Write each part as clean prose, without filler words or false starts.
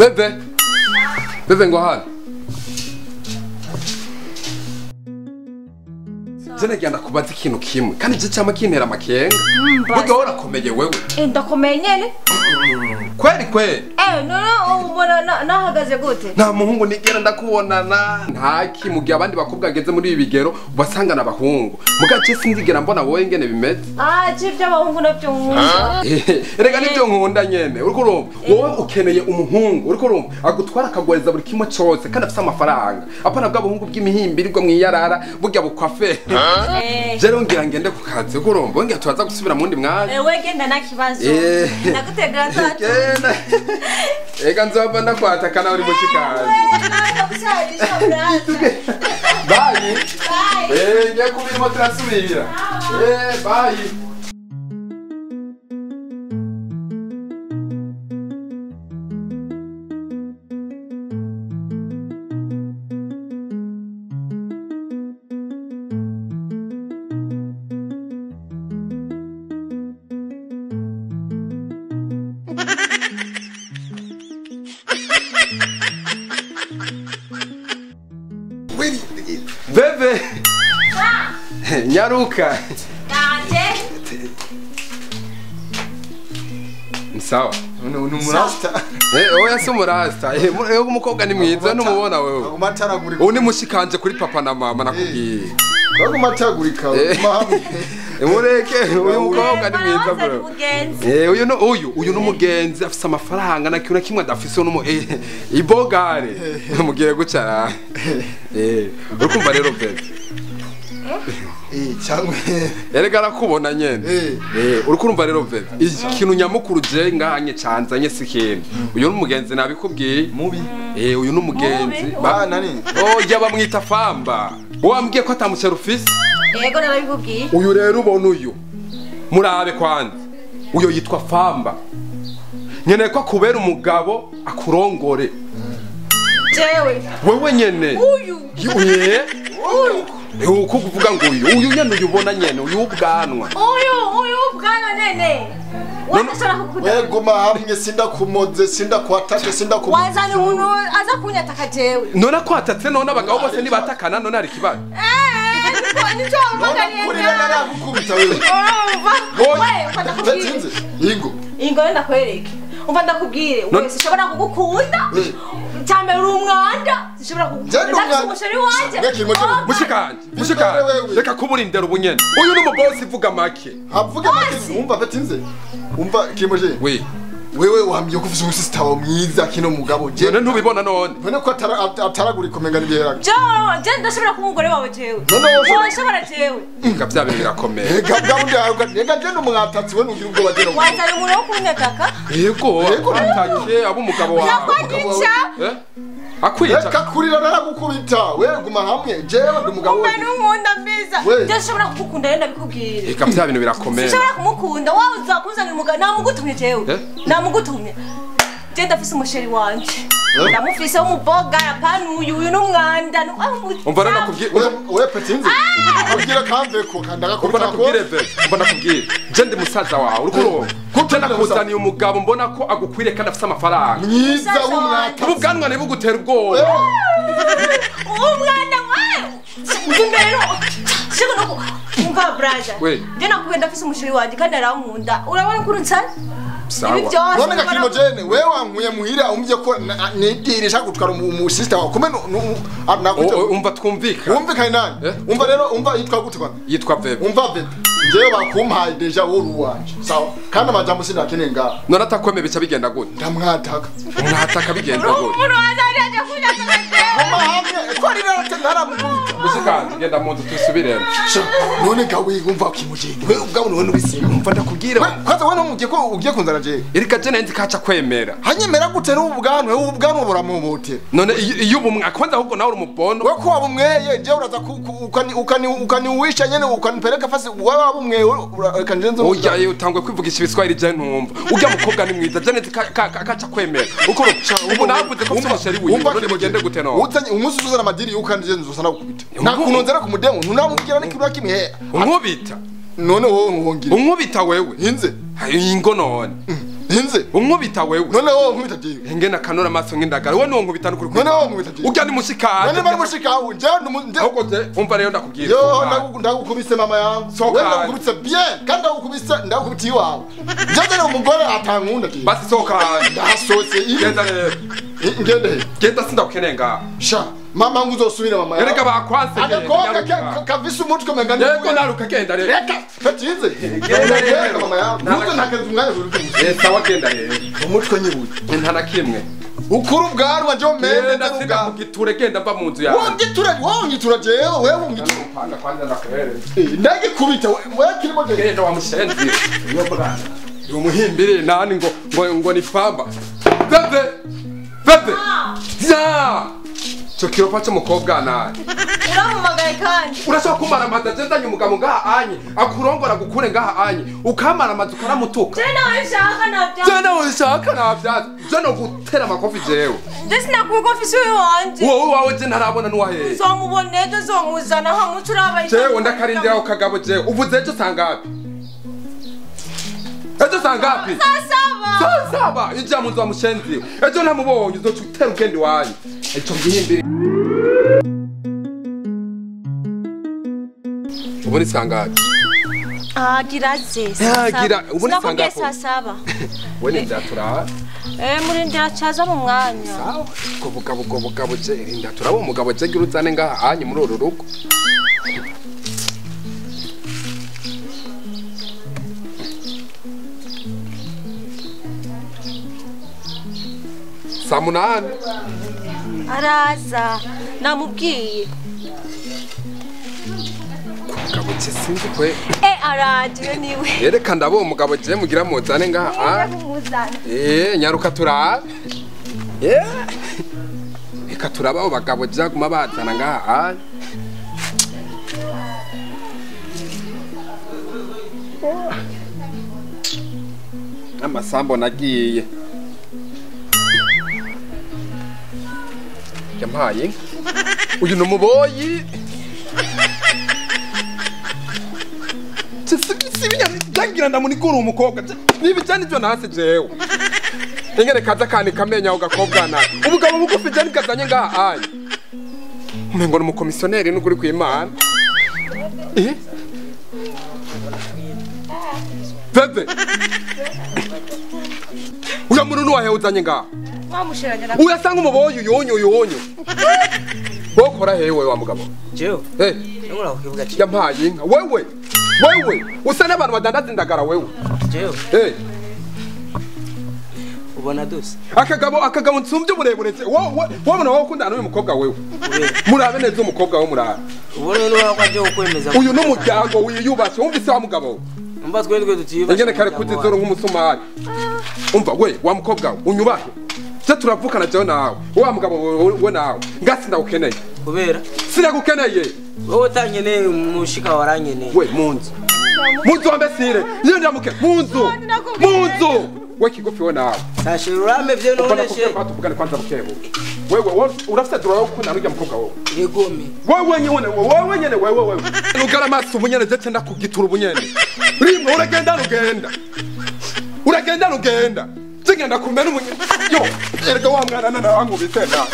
Bebe. Bebe ngo hano. Jene genda kubaza ikintu kimwe kandi je cyama kintera makenga. Burya warakomeye wewe. Ndakomeye nyene. Kweli kweli. No ubona nahagaze gute? Nta muhungu nigera ndakubonana ntaki mugihe abandi bakobwa ageze muri ibi bigero basanga nabahungu. Mugace sinzigera mbona wowe ngene bimeze. Civyo abahungu navyo nkunda. Erega nivyo nkunda nyene. Uriko urumva wowe ukeneye umuhungu uriko urumva agutwara akagweza buri kimwe cyose kandi afite amafaranga. Apana bw'abahungu bw'imihimbirirwa mwiyarara burya bukwafe. Jero ngira ngende ku kazi uriko urumva wongera tubaza gusubira mu ndi mwanya. We genda nakibazo. Nagutegera tatu. Ega nzoba ndakwatakana uri mu kikazi. Bye. Ngiye kubirimo turasubira. Bye. Bebe. Nyaruka. Sawa. Numurasta. Oya si umurasta. Ego umukobwa ni mwiza numubona wewe. Umatagurika. Ubu ni mushikanje kuri papa na mama nakubwiye. Ko matagurika. Mureke uyu mukobwa ni mwiza bro. Uyu n'umugenzi afise amafaranga na kintu kimwe adafise no ibogare. Mugiye gucara. Urukumva rero Bebe. Cyangwa erega arakubona nyene urukurumva rero Bebe ikintu nyamukuru je nganye canzanye sikintu uyu n'umugenzi nabikubwiye mubi uyu n'umugenzi bana ni yaba mwita famba wambwiye ko atamucera ufise yego narabikubwiye uyu rero ubona uyu murabe kwanza uyu yitwa famba nyene ko akubera umugabo akurongore wewe nyene uyu uko kuvuga ngo uyu nyene uyubona nyene uyu ubwanwa uyu ubwanwa nene wanashara kukuda wego mahamwe sinda kumoze sinda kwatate sinda kumoze wazani umuntu aza kunyataka jewe none kwatatse none abagabo bose nibatakana none ari kibazo nico umaganye kurira naragukubita wewe ingo nenda kwereke umva ndakubwire wese ushobora kugukunda cyane uri umwanda zishobora kugukunda umusheri wanje mushikanje reka kuburindera ubunyene uyu n'umubosi vuga make avuga make umva betinze umva kimoje wewe wambye ko ufite umusista wa mwiza kino mugabo je ntubibona none ko ataragura ikomenga n'ibihera je ndashobora kumugore wawe jewe wowe shobora jewe ngavyabe birakomeye rega je n'umwatatsi we nugira ubwo bagera wazari umuntu wo kunyataka yego atake abo umugabo wawe akwica reka kurira naragukubita wewe guma hamwe jewe ndi umugabo we n'unkunda mbiza ndashobora kugukunda yenda bikubwira reka vya bintu birakomeye ndashobora kumukunda wawe uzakuzanira umugabo namugutumye jewe namugutumye je ndafise umusheri wanje ndamufise w'umuboga apana uyu n'umwanda umva rero nakubwiye wewe petinze abwira kamve ko ndagakubita ko mbona kubwira je ndi musaza wawe uriko kutana kuzaniye umugabo mbona ko agukwiriye kandi afite amafaranga mwiza w'umwaka ubwanwa ne bugutera ubwoba umwana wawe ndimero shiko no umva brother je nakubenda afise umusheri wanje kandi arankunda urabona ko urunsana none gakimojene wewe wankuye muhira umvye ko nidirisha gutwara mu sister wawe kumeno umva twumvika umvikane nani umva rero umva yitwa gute bana yitwa Bebe umva Bebe jewe bakumpaye deja woru wanje sawa kandi amajambo sinakeneye ngaho none atakweme bica bigenda gute ndamwataka bigenda gute umuntu wazaje kunyataka mama hamwe ko ari naramukubita mushikanje genda mu nzu tusubiremo none gawe umva kimujene wewe ubwawe none ubisima umva ndakubwira kwaza wewe numugiye ko ugiye kunzana je erika je nzi kaca kwemera hanyemera gute n'ubwanwa buramuhote none iyo ubumwa kwanza ahubwo nawe urumubono we ko wabumweye je uraza ukaniwisha nyene ukanipeleka fasi wewe wabumweye kanjenze oya utangwe kwivugisha ibiswahili je ntumva urya mukobwa ni mwiza je nzi kaca kwemera uko ubu navuze ko umusheri wiwe none mugende gute no uzanye umunsi uzana amadiri ukanje nzosana gukubita nakunonzera ku mudemo ntunamubwira n'ikintu kimwe unkubita none wowe nkongire unkubita wewe inze ingo none Inze unkubita wewe none wowe nkubita jewe ngena kanora amaso nk'indagara we no nkubita n'ukuri none wowe nkubita jewe ujya ni mushika none bari mushika unje ahubwo je umva rero ndakubwira yo ndagukubise mama yangu wewe ndagukubise bien kandi ndagukubise iwawe jewe umugore atankunda jewe basi soka ndasose genda rero genda sindakukenenga sha mama nguzosubira mama yangu erega bakwanse agakobwa kavise umutwe mengana yego naruka genda rero reka fatinze genda rero mama yangu nuko ntakenze umwanya uri sawa genda rero umutwe nyibuye ntana kimwe ukuru bwarwa njo mende ndaruga kugiture genda mba mu nzu yawe wongitura jewe wewe ungitura panga kwanza ndakwere ndagikubita wewe kirimo jewe genda wa mushenzi yo bwana yo muhimbire nani ngo ni pamba bebe ya cyo kiropa cyo mukobwa nani uramumagaye kandi urashaka kumara amata zendanye umugabo ngaha anye akurongora gukure ngaha anye ukamara amazi ukaramutuka jena wishaka navyaza jeno gutera amakofi jewe ndesina kubikofi uyu wanje wowe wawe je ntarabona nuwahe uzomubona ejo uzomuzana hamwe turaba jewe ndakarindira ku kagabo jewe uvuze ejo sangapi ejo sangapi sasaba ija munzu wa mushenzi ejo ntamubonye uzotutera ugende wanye ejo ngihimbire ubone sangapi giraze gira ubone sangapi sasaba wene ndatura muri ndacaza mu mwanya sawa kubuka je ndatura bo mugabo je gira uzane ngaha anye muri uru rugo Samunani araza namubwiye mugabo je sinzi kwe araje niwe yereka ndabo umugabo je mugira muzane ngaha nyaruka turaba reka turaba bagabo je guma bazana ngaha amasambo nagiye yampaye uyu numuboyi jangira ndamunikura umukobwa nibijani byo nase jewe ingene kaza kandi kamenya ugakobwa na ubugabo bugufi jani kazanye ngaha anye umengo n'umukomisiyoneri n'ukuri kw'Imana bebe uya muntu nuwahe uzanye ngaha uyasanga umuboyi uyonyo bokora hewe wa mugabo jewe ngura kukivuga cyo yampaye inka wewe usa n'abantu badandaza indagara wewe jewe ubona dose akagabo nsumvye burebure wabona wowe ukundana n'uyu mukobwa wewe murabe neza umukobwa we murabe ubona n'uwa kwaje ukwemeza uyu n'umuryango wiyubashye wumvise wa mugabo umva twendwe tutiyubashye ingene kare kutizoro nk'umusumari umva we wa mukobwa unyubahe je turavukana jewe nawe wa mugabo we nawe ngasi ndagukeneye kubera sinagukeneye wowe utanyene mushika waranyene we munzu wambesire iyo ndamuke munzu we kigufi we nawe tashirurame vye none she tuvugane kwanza bukebo wewe urafite dora yo kuna n'ujya mukobwa wowe yegome wewe nyene ugara amaso ubunyene ndetse ndakugitura ubunyene rimwe uragenda zigenda kumena umunyene yo erega wa mwana na wangu bitenda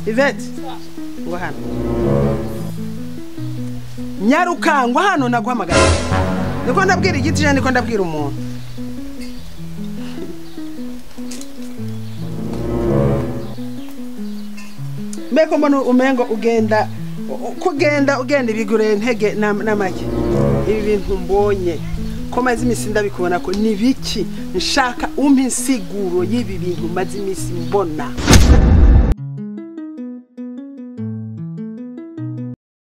Yvette ngo hano nyarukangwa hano naguhamagara niko ndabwira igiti je niko ndabwira umuntu mbeko mbona umengo ugenda ibigure ntege n'amake ibi bintu mbonye ko maze imisi ndabikubona ko ni biki nshaka umpa insiguro y'ibi bintu maze imisi mbona